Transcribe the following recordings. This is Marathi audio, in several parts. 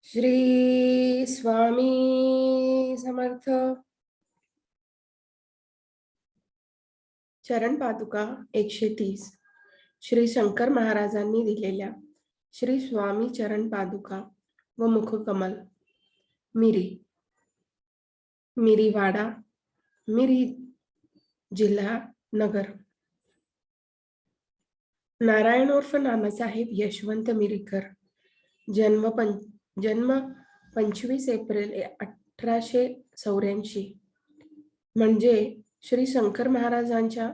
श्री स्वामी समर्थ. चरण पादुका 130. श्री शंकर महाराजांनी दिलेल्या श्री स्वामी चरण पादुका व मुखकमल. मिरीवाडा, मिरी, जिल्हा नगर. नारायण उर्फ नानासाहेब यशवंत मिरीकर. जन्म 25 एप्रिल 1884. म्हणजे श्री शंकर महाराजांच्या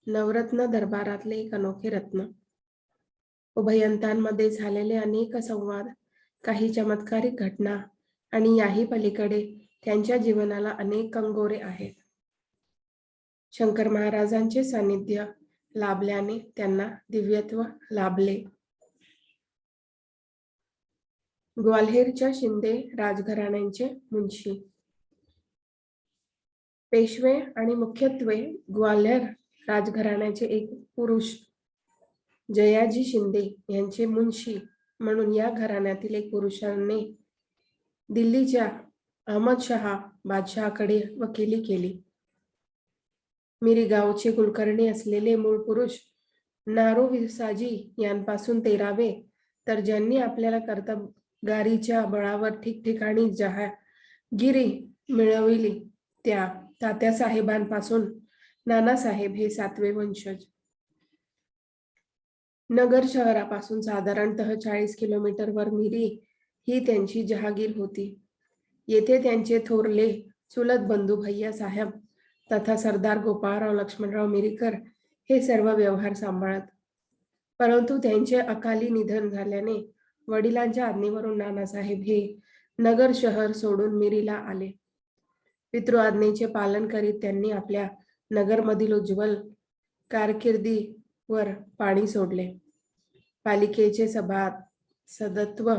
नवरत्न दरबारातले एक अनोखे रत्न. उभयंतांमध्ये झालेले अनेक संवाद, काही चमत्कारिक घटना आणि याही पलीकडे त्यांच्या जीवनाला अनेक कंगोरे आहेत. शंकर महाराजांचे सानिध्य लाभल्याने त्यांना दिव्यत्व लाभले. ग्वाल्हेरच्या शिंदे राजघराण्यांचे मुंशी. पेशवे आणि मुख्यत्वे ग्वाल्हेर राजघराण्याचे एक पुरुष जयाजी शिंदे यांचे मुंशी म्हणून या घराण्यातील एक पुरुषाने दिल्लीच्या अहमदशहा बादशहाकडे वकिली केली. मिरी गावचे कुलकर्णी असलेले मूळ पुरुष नारोविसाजी यांपासून 13वे, तर ज्यांनी आपल्याला कर्तबगारीच्या बळावर ठिकठिकाणी जहागिरी मिळविली त्या तात्यासाहेबांपासून नानासाहेब हे 7वे वंशज. नगर शहरापासून साधारणतः 40 किलोमीटरवर मिरी ही त्यांची जहागीर होती. येथे त्यांचे थोरले चुलत बंधू भैयासाहेब तथा सरदार गोपाळराव लक्ष्मणराव मिरीकर हे सर्व व्यवहार सांभाळत. परंतु त्यांचे अकाली निधन झाल्याने वडिलांच्या आज्ञेवरून नानासाहेब हे नगर शहर सोडून मिरीला आले. पितृआज्ञेचे पालन करीत त्यांनी आपल्या नगरमधील उज्ज्वल कारकिर्दीवर पाणी सोडले. पालिकेचे सभासदत्व,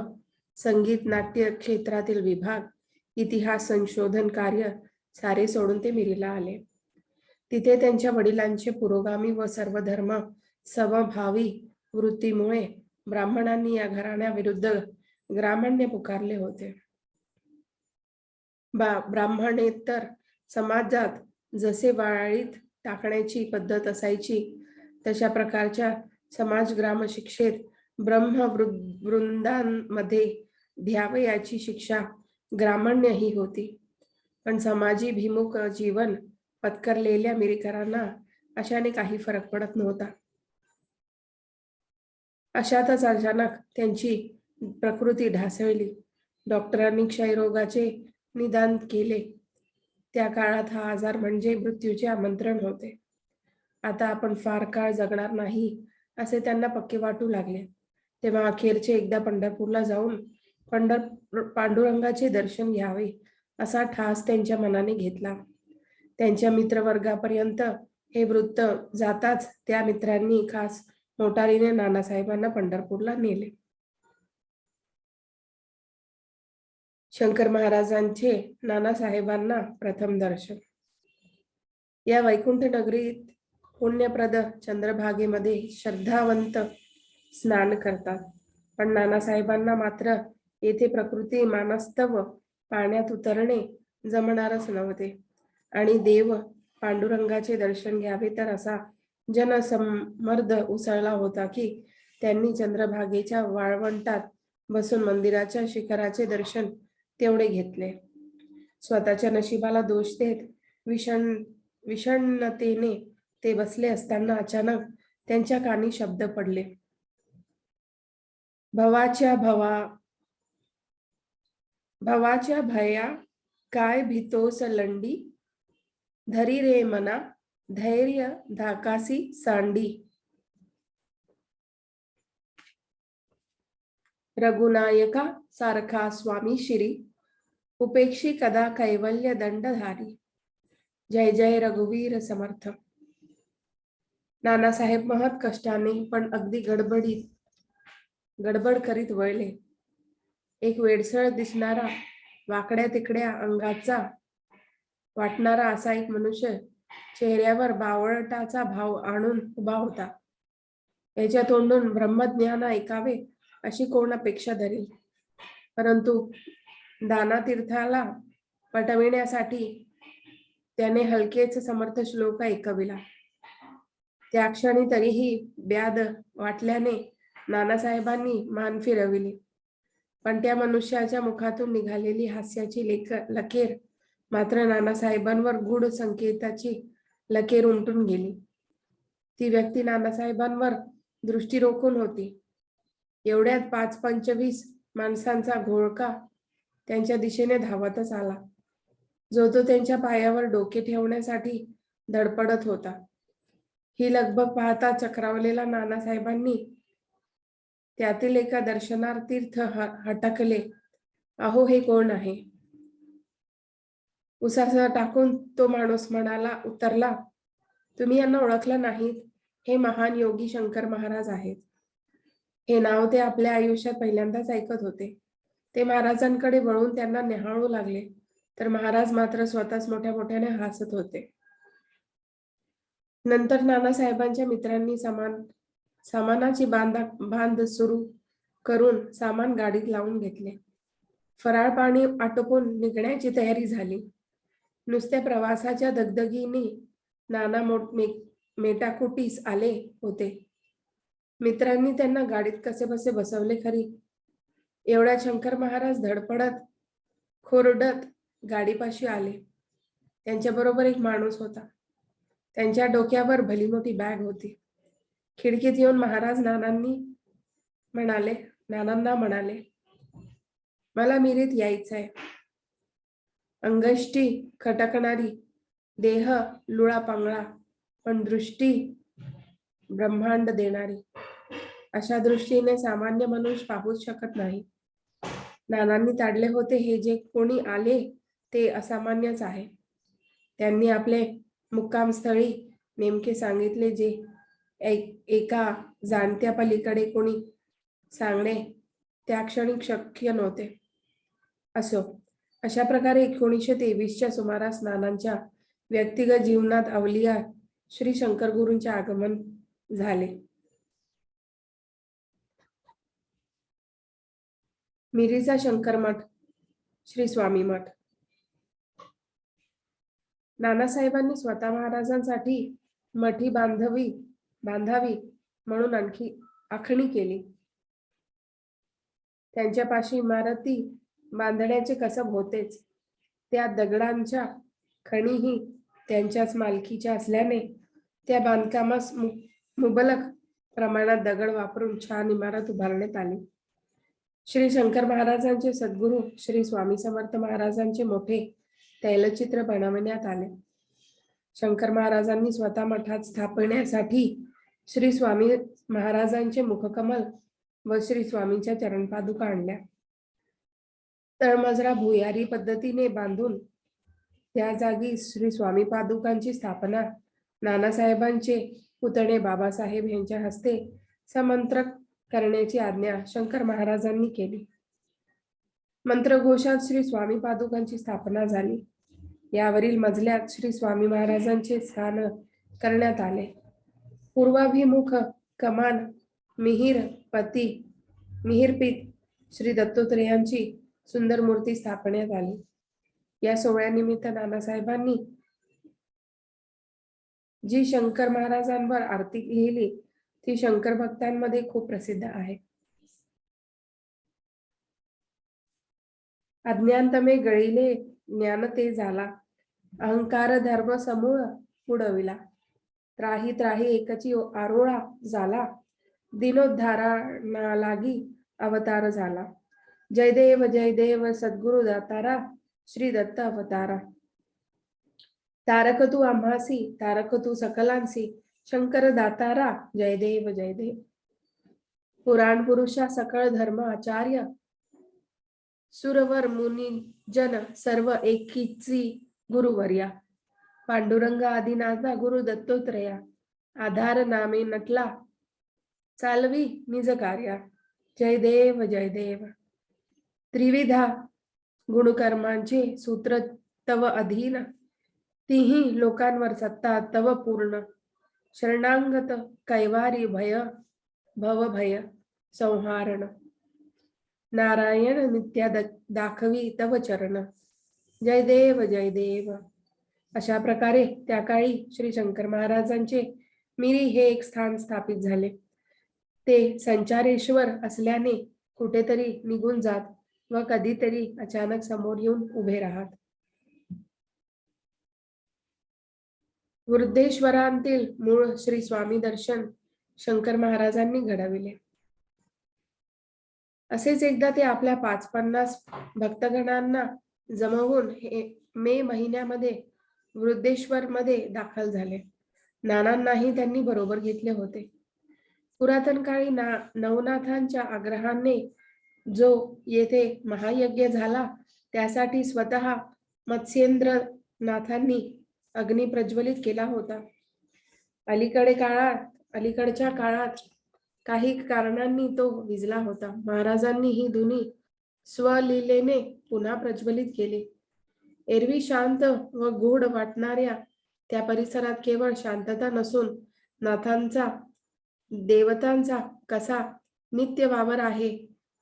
संगीत नाट्य क्षेत्रातील विभाग, इतिहास संशोधन कार्य सारे सोडून ते मिरीला आले. तिथे त्यांच्या वडिलांचे पुरोगामी व सर्वधर्म समभावी वृत्तीमुळे ब्राह्मणांनी या घराण्याविरुद्ध ग्रामण्य पुकारले होते. ब्राह्मणेतर समाजात जसे वाळीत टाकण्याची पद्धत असायची तशा प्रकारच्या समाजग्राम शिक्षेत ब्रह्मवृंदांमध्ये द्यावयाची शिक्षा ग्रामण्य ही होती. पण समाजी भिमुख जीवन पत्करलेल्या मिरीकरांना अशाने काही फरक पडत नव्हता. अशातच अचानक त्यांची प्रकृती ढासळली. डॉक्टरांनी क्षयरोगाचे निदान केले. त्या काळात हा आजार म्हणजे मृत्यूचे आमंत्रण होते. आता आपण फार काळ जगणार नाही असे त्यांना पक्के वाटू लागले. तेव्हा अखेरचे एकदा पंढरपूरला जाऊन पांडुरंगाचे दर्शन घ्यावे असा ठास त्यांच्या मनाने घेतला. त्यांच्या मित्रवर्गापर्यंत हे वृत्त जाताच त्या मित्रांनी खास मोटारीने नानासाहेबांना पंढरपूरला नेले. शंकर महाराजांचे नानासाहेबांना प्रथम दर्शन. या वैकुंठ नगरीत पुण्यप्रद चंद्रभागेमध्ये श्रद्धावंत स्नान करतात. पण नानासाहेबांना मात्र येथे प्रकृती मानस्तव पाण्यात उतरणे जमणारच नव्हते आणि देव पांडुरंगाचे दर्शन घ्यावे तर असा जनसम्मर्द उसळला होता की त्यांनी चंद्रभागेच्या वाळवंटात बसून मंदिराच्या शिखराचे दर्शन तेवढे घेतले. स्वतःच्या नशिबाला दोष देत विषण्णतेने ते बसले असताना अचानक त्यांच्या कानी शब्द पडले. भवाच्या भया काय भीतोस लंडी, धरी रे मना धैर्य धाकासी सांडी. रघुनायका सारखा स्वामी शिरी, उपेक्षी कदा कैवल्य दंडधारी. जय जय रघुवीर समर्थ. नानासाहेब महत कष्टाने पण अगदी गडबड करीत वळले. एक वेडसळ दिसणारा, वाकड्या तिकड्या अंगाचा वाटणारा असा एक मनुष्य चेहऱ्यावर बावळटाचा भाव आणून उभा होता. याच्या तोंडून ब्रह्मज्ञान ऐकावे अशी कोण अपेक्षा धरेल. परंतु दानातीर्थाला पटविण्यासाठी त्याने हलकेच समर्थ श्लोक ऐकविला. त्या क्षणी तरीही ब्याद वाटल्याने नानासाहेबांनी मान फिरविली, पण त्या मनुष्याच्या मुखातून निघालेली हास्याची लकेर मात्र नानासाहेबांवर गूढ संकेताची लकेर उमटून गेली. ती व्यक्ती नानासाहेबांवर दृष्टी रोखून होती. एवढ्यात 5-25 माणसांचा घोळका त्यांच्या दिशेने धावतच आला, जो तो त्यांच्या पायावर डोके ठेवण्यासाठी धडपडत होता. ही लगबग पाहता चक्रावलेला नानासाहेबांनी त्यातील एका दर्शनार्थीर्थ हटकले, अहो हे कोण आहे? उसासा टाकून तो माणूस म्हणाला, उतरला, तुम्ही यांना ओळखलं नाहीत? हे महान योगी शंकर महाराज आहेत. हे नाव ते आपल्या आयुष्यात पहिल्यांदाच ऐकत होते. ते महाराजांकडे वळून त्यांना निहाळू लागले, तर महाराज मात्र स्वतःच मोठ्या मोठ्याने हसत होते. नंतर नानासाहेबांच्या मित्रांनी सामानाची बांध सुरू करून सामान गाडीत लावून घेतले. फराळ पाणी आटोपून निघण्याची तयारी झाली. नुसत्या प्रवासाच्या दगदगीने नाना मेटाकुटीस आले होते. मित्रांनी त्यांना गाडीत कसेबसे बसवले खरी. एवढ्या शंकर महाराज धडपडत खोरडत गाडीपाशी आले. त्यांच्याबरोबर एक माणूस होता. त्यांच्या डोक्यावर भली मोठी बॅग होती. खिडकीत येऊन महाराज नानांना म्हणाले, मला मिरीत यायचंय. अंगष्टी खटकणारी, देह लुळा पांगळा, पण दृष्टी ब्रह्मांड देणारी. अशा दृष्टीने सामान्य मनुष्य पाहूच शकत नाही. नानांनी ताडले होते हे जे कोणी आले ते असामान्यच आहे. त्यांनी आपले मुक्कामस्थळी नेमके सांगितले, जे एका जाणत्या पलीकडे कोणी सांगणे त्या क्षणी शक्य नव्हते. असो, अशा प्रकारे 1923च्या सुमारास नानांच्या व्यक्तिगत जीवनात अवलिया श्री शंकर गुरूंचे आगमन झाले. मिरीचा शंकर मठ, श्री स्वामी मठ. नानासाहेबांनी स्वतः महाराजांसाठी मठी बांधावी म्हणून आखणी केली. त्यांच्यापाशी इमारती बांधण्याचे कसब होतेच. त्या दगडांच्या खणीही त्यांच्याच मालकीच्या असल्याने त्या बांधकामास मुबलक प्रमाणात दगड वापरून छान इमारत उभारण्यात आली. श्री शंकर महाराजांचे सद्गुरू श्री स्वामी समर्थ महाराजांचे मोठे तैलचित्र बनवण्यात आले. शंकर महाराजांनी स्वतः मठात स्थापण्यासाठी श्री स्वामी महाराजांचे मुखकमल व श्री स्वामींच्या चरणपादुका आणल्या. तळमजरा भुयारी पद्धतीने बांधून त्या जागी श्री स्वामी पादुकांची स्थापना नानासाहेबांचे पुतणे बाबासाहेब यांच्या हस्ते समंत्रक करण्याची आज्ञा शंकर महाराजांनी केली. मंत्रघोषात श्री स्वामी पादुकांची स्थापना झाली. यावरील मजल्यात श्री स्वामी महाराजांचे स्थान करण्यात आले. पूर्वाभिमुख कमान मिहिरपीत श्री दत्तात्रेयांची सुंदर मूर्ती स्थापण्यात आली. या सोहळ्यानिमित्त नानासाहेबांनी जी शंकर महाराजांवर आरती लिहिली ती शंकर भक्तांमध्ये खूप प्रसिद्ध आहे. अज्ञानतमे गळिले ज्ञान ते झाला, अहंकार धर्म समूळ उडविला, त्राही त्राही एकची आरोळा झाला, दिनोद्धारा लागी अवतार झाला. जय देव सद्गुरु दातारा, श्री दत्त अवतारा. तारक तू आम्हासी, तारक तू सकलांसी, शंकर दातारा, जय देव जय देव. पुराण पुरुषा सकळ धर्म आचार्य, सुरवर मुनी जन सर्व एकीची गुरुवर्या. पांडुरंग आदिनाथा गुरु दत्तोत्रया, आधार नामे नटला चालवी निज कार्या. जय देव जय देव. त्रिविधा गुणकर्मांचे सूत्र तव अधीन, तिही लोकांवर सत्ता तव पूर्ण. शरणांगत कैवारी भय भव भय संहारण. नारायण नित्या दाखवी तव चरण, जय देव जय देव. अशा प्रकारे त्या काळी श्री शंकर महाराजांचे मिरी हे एक स्थान स्थापित झाले. ते संचारेश्वर असल्याने कुठेतरी निघून जात व कधीतरी अचानक समोर येऊन उभे राहत. वृद्धेश्वरांतील मूळ श्री स्वामी दर्शन शंकर महाराजांनी घडविले. असेच एकदा ते आपल्या 50 भक्तगणांना जमवून मे महिन्यामध्ये वृद्धेश्वर मध्ये दाखल झाले. नानांनाही त्यांनी बरोबर घेतले होते. पुरातन काळी नवनाथांच्या आग्रहाने जो येथे महायज्ञ झाला त्यासाठी स्वतः मत्स्येंद्रनाथांनी अग्नी प्रज्वलित केला होता. अलीकडच्या काळात काही कारणांनी तो विझला होता. महाराजांनी ही धुनी स्वलीलेने पुन्हा प्रज्वलित केली. एरवी शांत व गूढ वाटणाऱ्या त्या परिसरात केवळ शांतता नसून नाथांचा देवतांचा कसा नित्य वावर आहे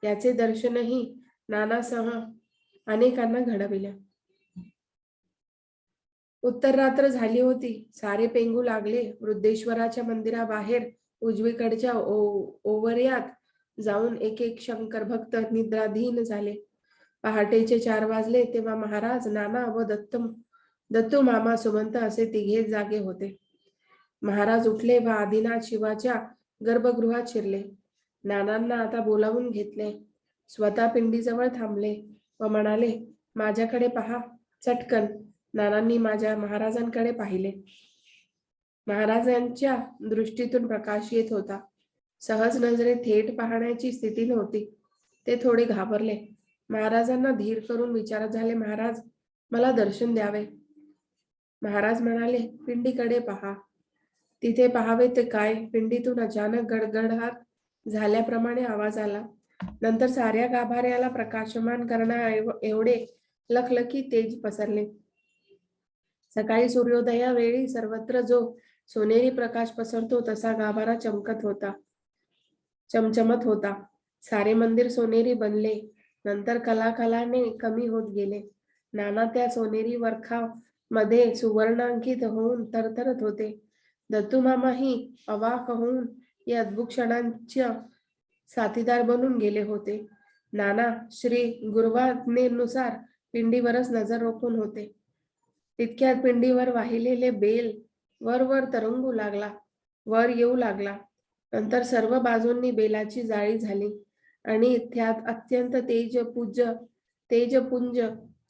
याचे दर्शनही नानासह अनेकांना घडविले. उत्तर रात्र झाली होती. सारे पेंगू लागले. वृद्धेश्वराच्या मंदिराबाहेर उजवीकडच्या ओवऱ्यात जाऊन एक शंकर भक्त निद्राधीन झाले. पहाटेचे 4 वाजले तेव्हा महाराज, नाना व दत्तू मामा सुमंत असे तिघे जागे होते. महाराज उठले व आदिनाथ शिवाच्या गर्भगृहात शिरले. नानांना आता बोलावून घेतले. स्वतः पिंडीजवळ थांबले व म्हणाले, माझ्याकडे पहा चटकन. नानांनी महाराजांकडे पाहिले. महाराजांच्या दृष्टीतून प्रकाश येत होता. सहज नजरे थेट पाहण्याची स्थिती नव्हती. ते थोडे घाबरले. महाराजांना धीर करून विचारत झाले, महाराज मला दर्शन द्यावे. महाराज म्हणाले, पिंडीकडे पहा. तिथे पाहावे ते काय? पिंडीतून अचानक गडगडाट झाल्याप्रमाणे आवाज आला. नंतर साऱ्या गाभाऱ्याला प्रकाशमान करण्या एवढे लखलखी तेज पसरले. सकाळी सूर्योदयावेळी सर्वत्र जो सोनेरी प्रकाश पसरतो तसा गाभारा चमचमत होता. सारे मंदिर सोनेरी बनले. नंतर कलाकालाने कमी होत गेले. नाना त्या सोनेरी वरखामध्ये सुवर्णांकित होऊन तरतरत होते. दत्तूमामाही अवाक होऊन या अद्भुत क्षणांच्या साथीदार बनून गेले होते. नाना श्री गुरुवाज्ञेनुसार पिंडीवरच नजर रोखून होते. तितक्यात पिंडीवर वाहिलेले बेल वर येऊ लागला. नंतर सर्व बाजूंनी बेलाची जाळी झाली आणि त्यात अत्यंत तेजपुंज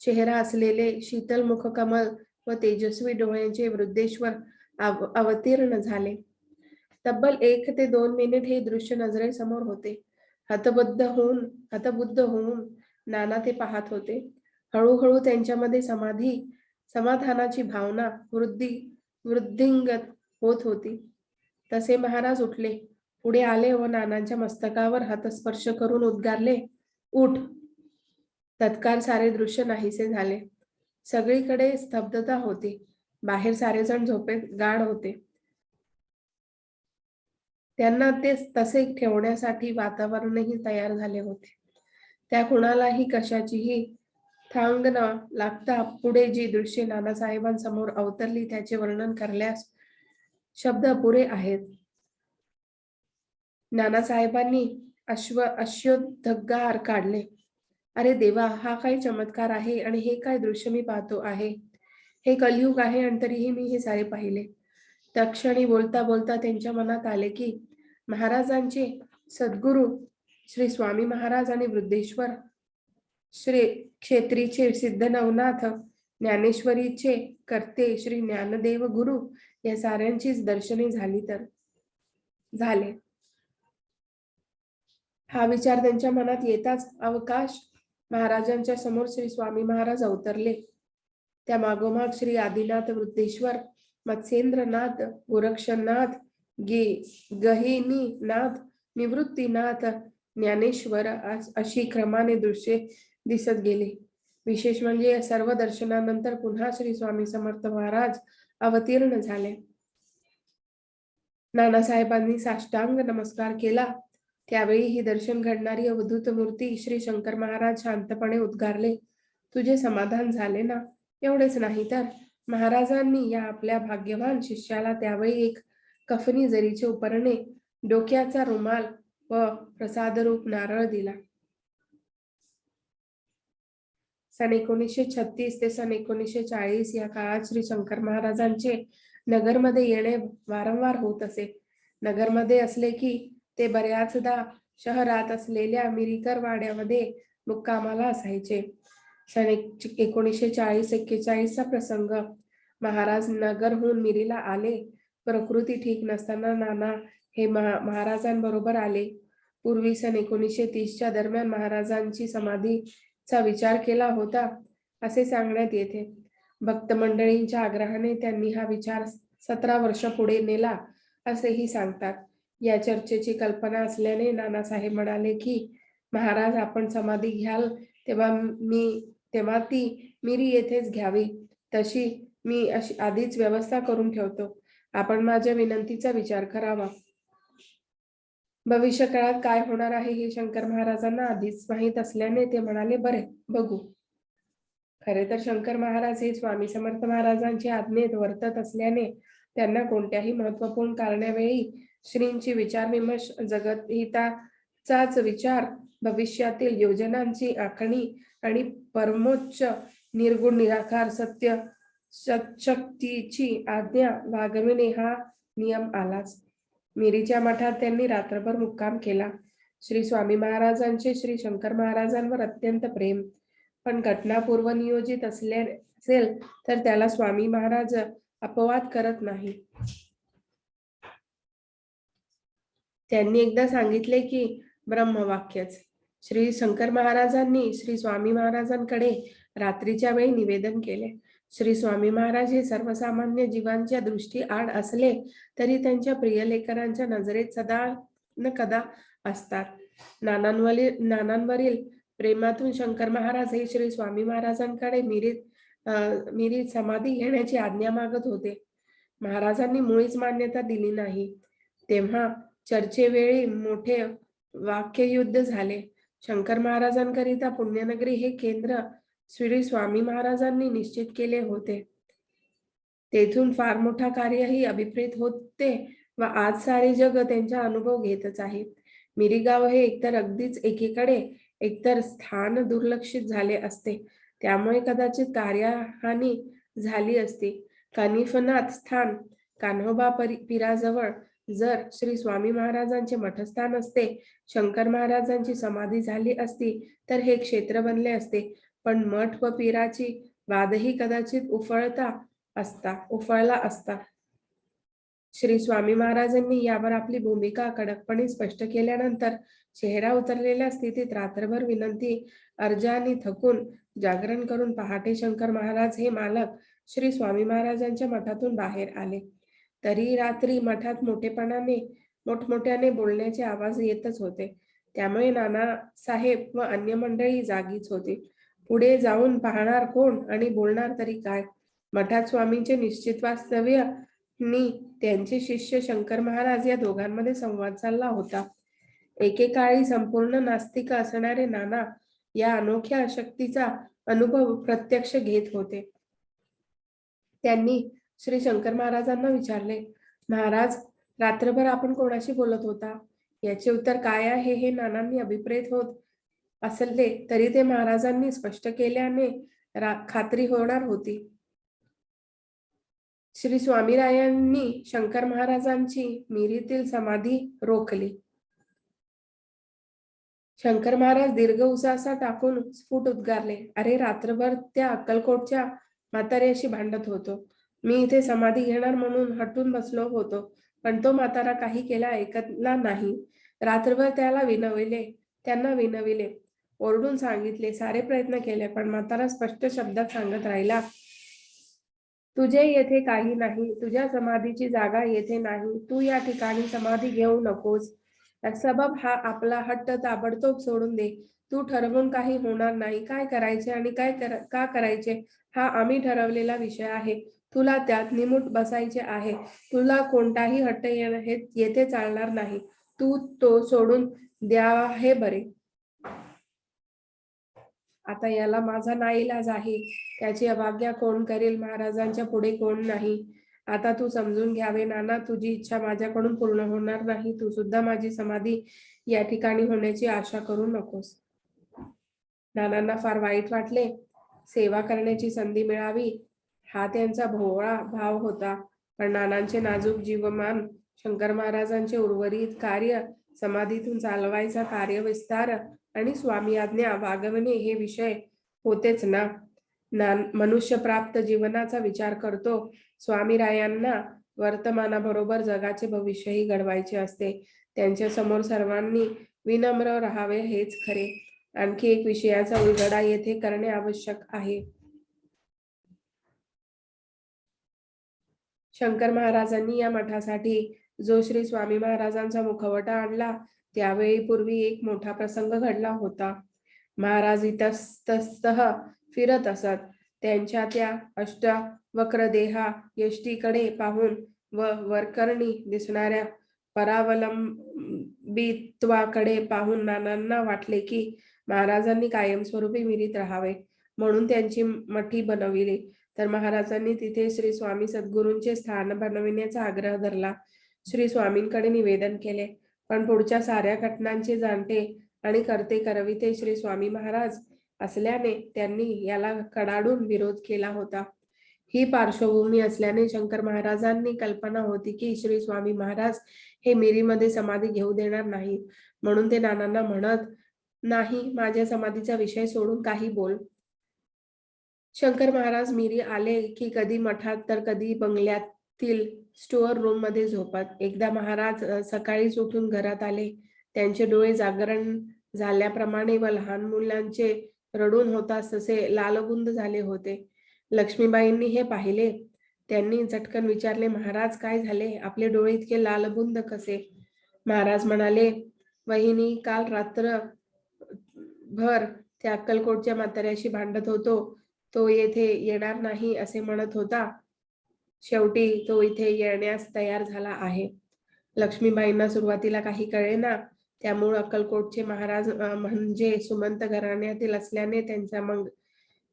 चेहरा असलेले शीतल मुखकमल व तेजस्वी डोळ्यांचे वृद्धेश्वर अवतीर्ण झाले. तब्बल 1 ते 2 मिनिट हे दृश्य नजरेसमोर होते. हतबुद्ध होऊन नाना ते पाहत होते. हळूहळू त्यांच्यामध्ये समाधानाची भावना वृद्धिंगत होत होती. तसे महाराज उठले, पुढे आले व नानांच्या मस्तकावर हातस्पर्श करून उद्गारले, उठ. तत्काळ सारे दृश्य नाहीसे झाले. सगळीकडे स्तब्धता होती. बाहेर सारेजण झोपेत गाढ होते. त्यांना ते तसे ठेवण्यासाठी वातावरणही तयार झाले होते. त्या कुणालाही कशाचीही थांग न लागता पुढे जी दृश्ये नानासाहेबांसमोर अवतरली त्याचे वर्णन करण्यास शब्द अपुरे आहेत. नानासाहेबांनी अश्योद्गार काढले. अरे देवा, हा काय चमत्कार आहे आणि हे काय दृश्य मी पाहतो आहे. हे कलियुग आहे आणि तरीही मी हे सारे पाहिले. तक्षणी बोलता बोलता त्यांच्या मनात आले की महाराजांचे सद्गुरू श्री स्वामी महाराज आणि वृद्धेश्वर श्री क्षेत्रीचे सिद्ध नवनाथ, ज्ञानेश्वरीचे कर्ते श्री ज्ञानदेव गुरु या साऱ्यांचीच दर्शने झाली तर झाले. हा विचार त्यांच्या मनात येताच अवकाश महाराजांच्या समोर श्री स्वामी महाराज अवतरले. त्या मागोमाग श्री आदिनाथ, वृद्धेश्वर, मत्स्येंद्रनाथ, गोरक्षनाथ, गहिनीनाथ, निवृत्तीनाथ, ज्ञानेश्वर अशी क्रमाने दृश्ये दिसत गेली. विशेष म्हणजे सर्व दर्शनानंतर पुन्हा श्री स्वामी समर्थ महाराज अवतीर्ण झाले. नानासाहेबांनी साष्टांग नमस्कार केला त्यावेळी ही दर्शन घडणारी अवधूत मूर्ती श्री शंकर महाराज शांतपणे उद्गारले, तुझे समाधान झाले ना? एवढेच नाही तर महाराजांनी या आपल्या भाग्यवान शिष्याला त्यावेळी एक कफनी जरीचे उपरणे, डोक्याचा रुमाल व प्रसादरूप नारळ दिला. सन 1936 ते सन 1940 या काळात श्री शंकर महाराजांचे नगरमध्ये येणे वारंवार होत असे. नगरमध्ये असले की ते बऱ्याचदा शहरात असलेल्या मिरीकर वाड्यामध्ये मुक्कामाला असायचे. सन 1940-41 चा प्रसंग. महाराज नगरहून मिरीला आले. प्रकृती ठीक नसताना नाना हे महाराजांबरोबर आले. पूर्वी सन 1930च्या दरम्यान महाराजांची समाधीचा विचार केला होता असे सांगण्यात येते. भक्त मंडळींच्या आग्रहाने त्यांनी हा विचार 17 वर्ष पुढे नेला असेही सांगतात. या चर्चेची कल्पना असल्याने नानासाहेब म्हणाले की महाराज आपण समाधी घ्याल तेव्हा ती मिरी येथेच घ्यावी. तशी मी आधीच व्यवस्था करून ठेवतो. आपण माझ्या विनंतीचा विचार करावा. भविष्य काळात काय होणार आहे हे शंकर महाराजांना आधीच माहीत असल्याने ते म्हणाले, बरे बघू. खरे तर शंकर महाराज हे स्वामी समर्थ महाराजांची आज्ञेत वर्तत असल्याने त्यांना कोणत्याही महत्वपूर्ण कारणावेळी श्रींची विचारविमर्श, जगतहिताचाच विचार, भविष्यातील योजनांची आखणी आणि परमोच्च निर्गुण निराकार सत्य शक्तीची आज्ञा वागविणे हा नियम आलाच. मिरीच्या मठात त्यांनी रात्रभर मुक्काम केला. श्री स्वामी महाराजांचे श्री शंकर महाराजांवर अत्यंत प्रेम, पण घटना पूर्वनियोजित असेल तर त्याला स्वामी महाराज अपवाद करत नाही. त्यांनी एकदा सांगितले की ब्रह्मवाक्यच. श्री शंकर महाराजांनी श्री स्वामी महाराजांकडे रात्रीच्या वेळी निवेदन केले. श्री स्वामी महाराज हे सर्वसामान्य जीवांच्या दृष्टी आड असले तरी त्यांच्या प्रिय लेकरांच्या नजरेत सदा न कदा असतात. नानांवरील प्रेमातून शंकर महाराज हे श्री स्वामी महाराजांकडे मिरीत समाधी घेण्याची आज्ञा मागत होते. महाराजांनी मुळीच मान्यता दिली नाही. तेव्हा चर्चेवेळी मोठे वाक्ययुद्ध झाले. शंकर महाराजांकरिता पुण्यनगरी हे केंद्र श्री स्वामी महाराजांनी निश्चित केले होते. तेथून फार मोठा कार्यही अभिप्रेत होते व आज सारे जग त्यांचा अनुभव घेतच आहे. मिरी गाव हे एकतर अगदीच एकीकडे, एकतर स्थान दुर्लक्षित झाले असते. त्यामुळे कदाचित कार्यहानी झाली असती. कानिफनाथ स्थान कान्होबा पीराजवळ जर श्री स्वामी महाराजांचे मठस्थान असते, शंकर महाराजांची समाधी झाली असती तर हे क्षेत्र बनले असते. पण मठ व पीराची वादही कदाचित उफळला असता. श्री स्वामी महाराजांनी यावर आपली भूमिका कडकपणे स्पष्ट केल्यानंतर चेहरा उतरलेल्या स्थितीत रात्रभर विनंती अर्जानी थकून जागरण करून पहाटे शंकर महाराज हे मालक श्री स्वामी महाराजांच्या मठातून बाहेर आले. तरी रात्री मठात मोठमोठ्याने बोलण्याचे आवाज येतच होते. त्यामुळे नानासाहेब व अन्य मंडळी जागीच होती. पुढे जाऊन पाहणार कोण आणि बोलणार तरी काय? मठात स्वामींचे निश्चित वास्तव्य नी त्यांचे शिष्य शंकर महाराज या दोघांमध्ये संवाद चालला होता. एकेकाळी संपूर्ण नास्तिक असणारे नाना या अनोख्या शक्तीचा अनुभव प्रत्यक्ष घेत होते. त्यांनी श्री शंकर महाराजांना विचारले, महाराज, रात्रभर आपण कोणाशी बोलत होता? याचे उत्तर काय आहे हे नानांनी अभिप्रेत होत असले तरी ते महाराजांनी स्पष्ट केल्याने खात्री होणार होती. श्री स्वामीरायांनी शंकर महाराजांची मिरीतील समाधी रोखली. शंकर महाराज दीर्घ उसासा टाकून स्फुट उद्गारले, अरे रात्रभर त्या अक्कलकोटच्या म्हाताऱ्याशी भांडत होतो. मी इथे समाधी घेणार म्हणून हटून बसलो होतो, पण तो म्हातारा काही केला ऐकला नाही. रात्रभर त्यांना विनविले, ओरडून सांगितले, सारे प्रयत्न केले, पण म्हातारा स्पष्ट शब्दात सांगत राहिला, तुझे येथे काही नाही, तुझ्या समाधीची जागा येथे नाही, तू या ठिकाणी समाधी घेऊ नकोस. सबब हा आपला हट्ट ताबडतोब सोडून दे. तू ठरवून काही होणार नाही. काय करायचे आणि का करायचे हा आम्ही ठरवलेला विषय आहे. तुला त्यात निमूट बसायचे आहे. तुला कोणताही हट्ट येथे चालणार नाही. तू तो सोडून द्या हे बरे. आता याला माझा नाईलाज आहे. त्याची अभाग्या कोण करेल? महाराजांच्या पुढे कोण नाही. आता तू समजून घ्यावे नाना, तुझी इच्छा माझ्याकडून पूर्ण होणार नाही. तू सुद्धा माझी समाधी या ठिकाणी होण्याची आशा करू नकोस. नानांना फार वाईट वाटले. सेवा करण्याची संधी मिळावी हा त्यांचा भोवळा भाव होता. पण नानांचे नाजूक जीवमान, शंकर महाराजांचे उर्वरित कार्य, समाधीतून चालवायचा कार्यविस्तार आणि स्वामी आज्ञा वागवणे हे विषय होतेच ना. मनुष्य प्राप्त जीवनाचा विचार करतो. स्वामीरायांना वर्तमानाबरोबर जगाचे भविष्यही घडवायचे असते. त्यांच्या समोर सर्वांनी विनम्र राहावे हेच खरे. आणखी एक विषयाचा उलगडा येथे करणे आवश्यक आहे. शंकर महाराजांनी या मठासाठी जो श्री स्वामी महाराजांचा मुखवटा आणला त्यावेळी पूर्वी एक मोठा प्रसंग घडला होता. महाराज इतस्ततः फिरत असत. त्यांच्या त्या अष्टवक्र देहा यष्टीकडे पाहून व वरकरणी दिसणाऱ्या परावलंबित्वाकडे पाहून नानांना वाटले की महाराजांनी कायमस्वरूपी मिरीत राहावे, म्हणून त्यांची मठी बनविली. तर महाराजांनी तिथे श्री स्वामी सद्गुरूंचे स्थान बनविण्याचा आग्रह धरला. श्री स्वामींकडे निवेदन केले. पण पुढच्या साऱ्या घटनांचे जाणते आणि करते करविते श्री स्वामी महाराज असल्याने त्यांनी याला कडाडून विरोध केला होता. ही पार्श्वभूमी असल्याने शंकर महाराजांनी कल्पना होती की श्री स्वामी महाराज हे मिरीमध्ये समाधी घेऊ देणार नाही. म्हणून ते नानांना म्हणत, नाही, माझ्या समाधीचा विषय सोडून काही बोल. शंकर महाराज मिरी आले की कधी मठात तर कधी बंगल्यातील स्टोअर रूम मध्ये झोपत. एकदा महाराज सकाळीच उठून घरात आले. त्यांचे डोळे जागरण झाल्याप्रमाणे व लहान मुलांचे रडून होतास तसे लालबुंद झाले होते. लक्ष्मीबाईंनी हे पाहिले. त्यांनी झटकन विचारले, महाराज काय झाले? आपले डोळे इतके लालबुंद कसे? महाराज म्हणाले, वहिनी, काल रात्रभर त्या अक्कलकोटच्या म्हाताऱ्याशी भांडत होतो. तो येथे येणार नाही असे म्हणत होता. शेवटी तो इथे येण्यास तयार झाला आहे. लक्ष्मीबाईंना सुरुवातीला काही कळेना. त्यामुळे अक्कलकोटचे महाराज म्हणजे सुमंत घराण्यातील असल्याने त्यांच्या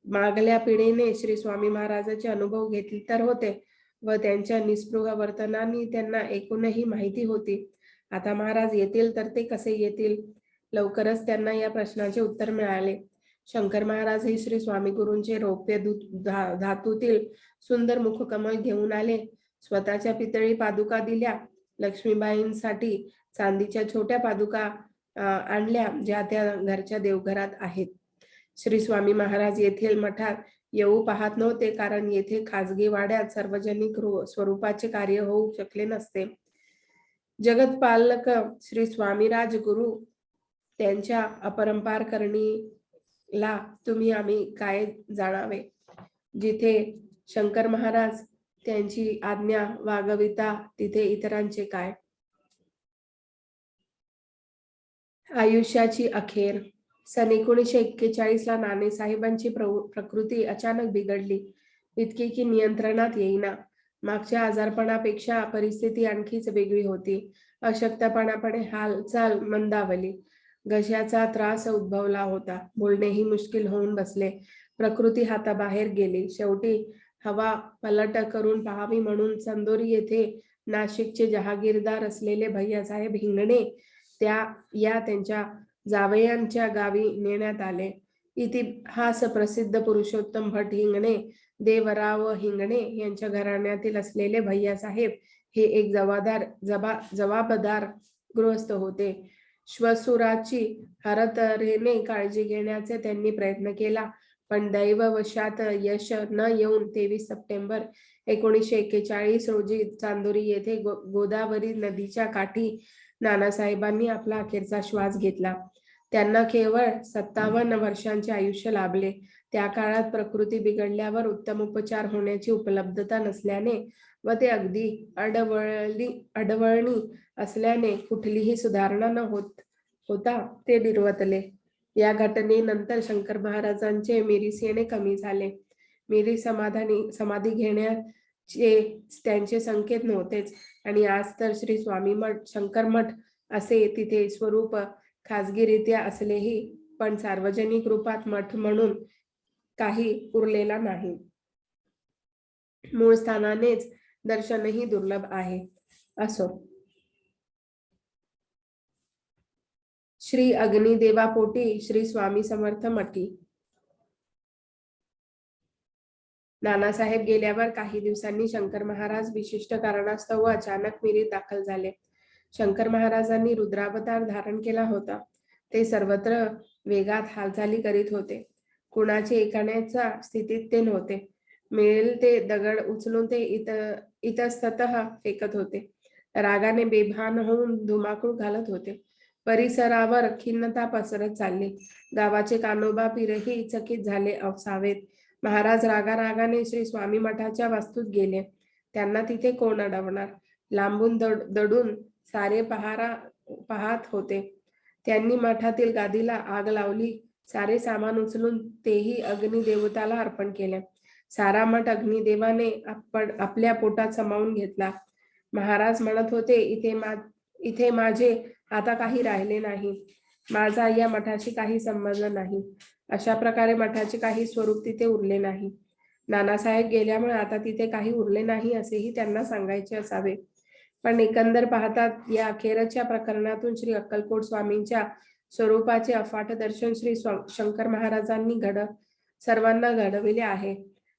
मागल्या पिढीने श्री स्वामी महाराजांचे अनुभव घेतले तर होते व त्यांच्या निस्पृह वर्तनाने त्यांना एकूणही माहिती होती. आता महाराज येतील तर ते कसे येतील? लवकरच त्यांना या प्रश्नाचे उत्तर मिळाले. शंकर महाराज हे श्री स्वामी गुरूंचे रौप्य धातूतील सुंदर मुखकमल घेऊन आले. स्वतःच्या पितळी पादुका दिल्या. लक्ष्मीबाईंसाठी चांदीच्या छोट्या पादुका आणल्या, ज्या त्या घरच्या देवघरात आहेत. श्री स्वामी महाराज येथील मठात येऊ पाहत नव्हते, कारण येथे खाजगी वाड्यात सार्वजनिक स्वरूपाचे कार्य होऊ शकले नसते. जगतपालक श्री स्वामीराज गुरु त्यांच्या अपरंपार करणीला तुम्ही आम्ही काय जाणावे? जिथे शंकर महाराज त्यांची आज्ञा वागविता तिथे इतरांचे काय? आयुष्याची अखेर. सन 1941 ला नानेसाहेबांची प्रकृती अचानक बिघडली, इतकी की नियंत्रणात येईना. मागच्या आजारपणापेक्षा परिस्थिती आणखीच वेगळी होती. अशक्तपणापणे हालचाल मंदावली. घशाचा त्रास उद्भवला होता. बोलणेही मुश्किल होऊन बसले. प्रकृती हाताबाहेर गेली. शेवटी हवा पलट करून पाहावी म्हणून चंदोरी येथे नाशिकचे जहागीरदार असलेले भैयासाहेब हिंगणे त्यांच्या जावयांच्या गावी नेण्यात आले. इतिहास प्रसिद्ध पुरुषोत्तम भट हिंगणे, देवराव हिंगणे यांच्या घराण्यातील असलेले भैयासाहेब हे एक जबाबदार गृहस्थ होते. श्वसुराची हरतऱ्हेने काळजी घेण्याचे त्यांनी प्रयत्न केला, पण दैववशात यश न येऊन 23 सप्टेंबर 1941 रोजी चांदोरी येथे गोदावरी नदीच्या काठी नानासाहेबांनी आपला अखेरचा श्वास घेतला. त्यांना केवळ 57 वर्षांचे आयुष्य लाभले. त्या काळात प्रकृती बिघडल्यावर उत्तम उपचार होण्याची उपलब्धता नसल्याने व ते अगदी अडवळणी असल्याने कुठलीही सुधारणा न होता ते निर्वतले. या घटनेनंतर शंकर महाराजांचे मिरीस येणे कमी झाले. मिरी समाधी घेण्याचे त्यांचे संकेत नव्हतेच आणि आज तर श्री स्वामी मठ, शंकर मठ असे तिथे स्वरूप खाजगीरित्या असलेही पण सार्वजनिक रूपात मठ म्हणून काही उरलेला नाही. मूळ स्थानानेच दर्शनही दुर्लभ आहे. असो. श्री अग्निदेवापोटी श्री स्वामी समर्थ मठी. नानासाहेब गेल्यावर काही दिवसांनी शंकर महाराज विशिष्ट कारणास्तव अचानक मिरीत दाखल झाले. शंकर महाराजांनी रुद्रावतार धारण केला होता. ते सर्वत्र वेगात हालचाली करीत होते. कुणाचे ऐकण्याच्या स्थितीत ते नव्हते. मिळेल ते दगड उचलून ते इतस्ततः फेकत होते. रागाने बेभान होऊन धुमाकूळ घालत होते. परिसरावर खिन्नता पसरत चालली. गावाचे कानोबा पीरही चकित झाले असावेत. महाराज रागारागाने श्री स्वामी मठाच्या वास्तूत गेले. त्यांना तिथे कोण अडवणार? लांबून दडून सारे पाहत होते. त्यांनी मठातील गादीला आग लावली. सारे सामान उचलून तेही अग्निदेवताला अर्पण केले. सारा मठ अग्निदेवाने आपल्या पोटात समावून घेतला. महाराज म्हणत होते, इथे माझे आता काही राहिले नाही. माझा या मठाशी काही संबंध नाही. अशा प्रकारे मठाचे काही स्वरूप तिथे उरले नाही. नानासाहेब गेल्यामुळे आता तिथे काही उरले नाही असेही त्यांना सांगायचे असावे. पण एकंदर पाहतात या अखेरच्या प्रकरणातून श्री अक्कलकोट स्वामींच्या स्वरूपाचे अफाट दर्शन श्री शंकर महाराजांनी सर्वांना घडविले आहे.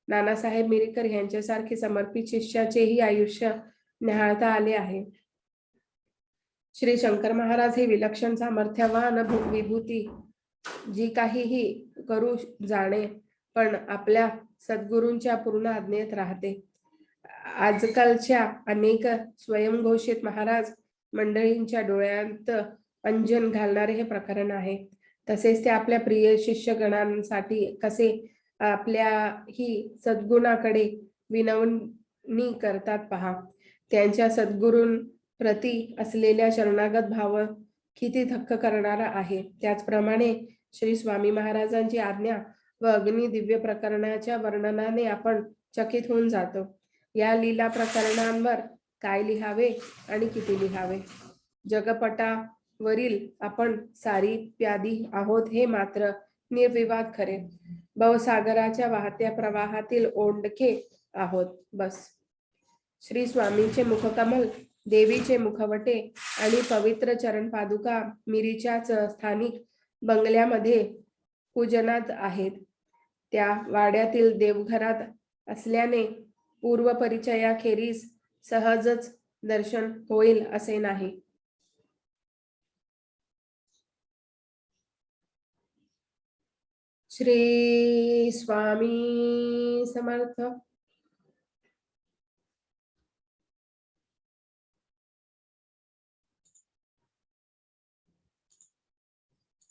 नानासाहेब मिरीकर यांच्यासारखे समर्पित शिष्याचेही आयुष्य निहाळता आले आहे. श्री शंकर महाराज हे विलक्षण सामर्थ्यवान विभूती जी काहीही करू जाणे, पण आपल्या सद्गुरूंच्या पूर्ण आज्ञेत राहते. आजकालच्या अनेक स्वयंघोषित महाराज मंडळींच्या डोळ्यात अंजन घालणारे हे प्रकरण आहे. तसेच ते आपल्या प्रिय शिष्यगणांसाठी कसे आपल्याही सद्गुणाकडे विनवणी करतात पहा. त्यांच्या सद्गुरूं प्रती असलेल्या शरणागत भाव किती थक्क करणारा आहे. त्याचप्रमाणे श्री स्वामी महाराजांची आज्ञा व अग्नि दिव्य प्रकरणाच्या वर्णनाने आपण चकित होऊन जातो. या लीला प्रकरणांवर काय लिहावे आणि किती लिहावे? जगपटावरील आपण सारी प्यादी आहोत हे मात्र निर्विवाद खरे. भवसागराच्या वाहत्या प्रवाहातील ओंडके आहोत बस. श्री स्वामींचे मुखकमल, देवीचे मुखवटे आणि पवित्र चरण पादुका मिरीच्याच स्थानिक बंगल्यामध्ये पूजनात आहेत. त्या वाड्यातील देवघरात असल्याने पूर्वपरिचयाखेरीज सहजच दर्शन होईल असे नाही. श्री स्वामी समर्थ.